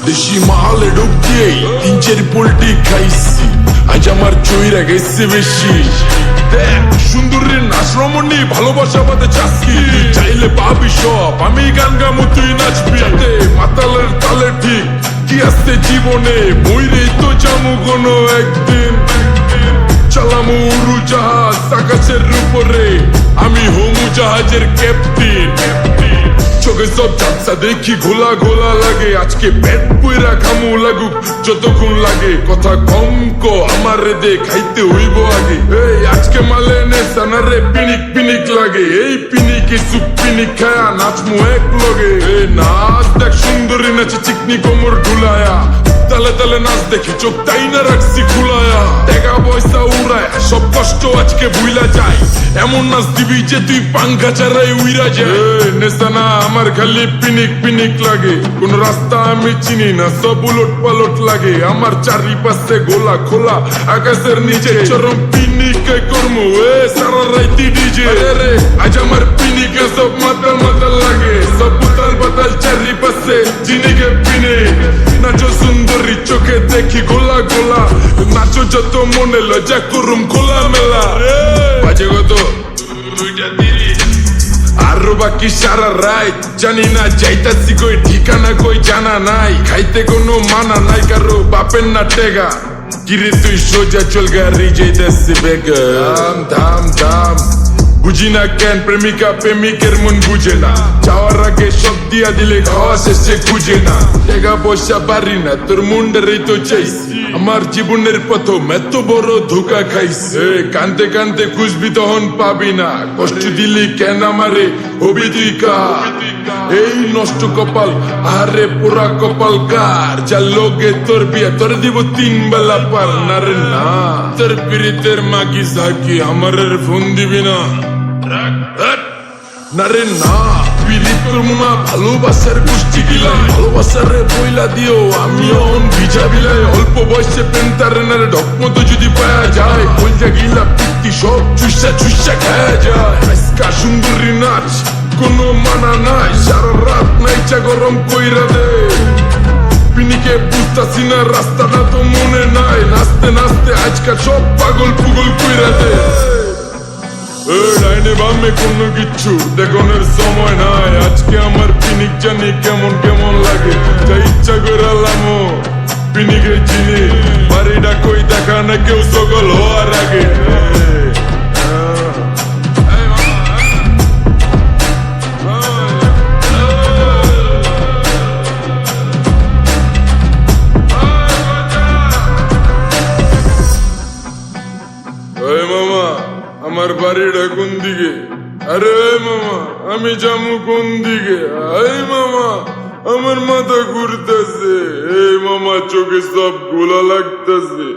দেশি মালে ডুব দিয়েই 3-4 পোল্ট্রি খাইছি, আজ আমার চইরা গেছে বেশি। দেখ সুন্দরীর নাচ রমণী, ভালোবাসা বাদে চাষকি, চাইলে পাবি সব, আমি গান গামো তুই নাচবি। মাতালের তালে ঠিক কি আসতে জীবনে, মইরেই তো জামু কোনো একদিন। চালামু উড়ু জাহাজ আকাশের উপরে, আমি হোমু জাহাজের ক্যাপ্টেন। চোখে সব ঝাপসা দেখি ঘোলা ঘোলা লাগে, আজকে পেট পুইরা খামু লাগুক যতক্ষণ লাগে। কথা কম কো আমার দে খাইতে হইব আগে, এই আজকে মালে নেশা না রে পিনিক পিনিক লাগে। এই পিনিকে সুপ পিনিক খায়া নাচমু এক লগে। এই নাচ দেখ সুন্দরী নাচে চিকনি কোমর ঢুলায়া, তালে তালে নাচ দেখে চোখ তাই না রাখছি খুলায়া। টাকা পয়সা উড়ায় সব কষ্ট আজকে ভুইলা যায়, এমন নাচ দিবি যে তুই পাঙ্খা ছাড়াই উইরা যায়। নেশা না আমার খালি পিনিক পিনিক লাগে, কোন রাস্তা আমি চিনি না, সব উলট পালট লাগে। আমার চারিপাশে গোলা খোলা আকাশের নিচে, চরম পিনিকে করমু সারা রাইতি ডিজে। আজ আমার পিনিকে সব মাতাল মাতাল লাগে, সব উতাল বাতাল চারিপাশে জিনিকে পিনে। নাচো সুন্দরী চোখে দেখি গোলা গোলা, নাচো যত মনে লজ্জা করুম খোলা মেলা। বাজে কত 2:30, আরো বাকি সারা রাত জানি না যাইতাছি কই, ঠিকানা কই জানা নাই। খাইতে কোনো মানা নাই কারো বাপের না টেগা, কিরে তুই সোজা চল গাড়ি যাইতাছি বেগা। দাম দাম দাম বুঝি না কেন প্রেমিকা প্রেমিকের মন বুঝে না, যাওয়ার আগে সব দিয়া দিলে খাওয়া শেষে খুঁজে না। টাকা পয়সা পারি না তোর মুন্ডারেই তো চাইছি, আমার জীবনের প্রথম এত বড় ধোকা খাইছে। কানতে কানতে খুঁজবি তখন পাবি না, কষ্ট দিলি কেন আমারে হবি তুই কার। এই নষ্ট কপাল আরে পুরা কপাল কার, যার লোকে তোর বিয়ে তোর দিব 3 বেলা পার না রে না। তোর পীড়িতের মাগি সাকি আমার ফোন দিবি না না রে না। পীড়িত করবো না ভালোবাসার গোষ্ঠী গিলাই, ভালোবাসারে বইলা দিও আমিও ভিজা বিলাই। অল্প বয়সে পেন্টারেনারে ঢক মতো যদি পাওয়া যায়, কলজা গিলা পিত্তি সব চুষা চুষা খায়া যায়। আজকা সুন্দরী নাচ কোনো মানা নাই, সারা রাত নাইচা গরম কইরা দে। পিনিকে বুঝতাছি না রাস্তাটা তো মনে নাই, নাচতে নাচতে আজকা সব পাগল পুগল কইরা দে। ডাইনে বামে কোনো কিচ্ছু দেখনের সময় নাই, আজকে আমার পিনিক জানি কেমন কেমন লাগে। যা ইচ্ছা করালাম পিনিকে চিনি, বাড়িটা কই দেখা না কেউ সকল হওয়ার আগে। মামা আমার বাড়িটা কোন দিকে? আরে মামা আমি যামু কোন দিকে? এই মামা আমার মাথা ঘুরতেছে, এই মামা চোখে সব গোলা লাগতেছে।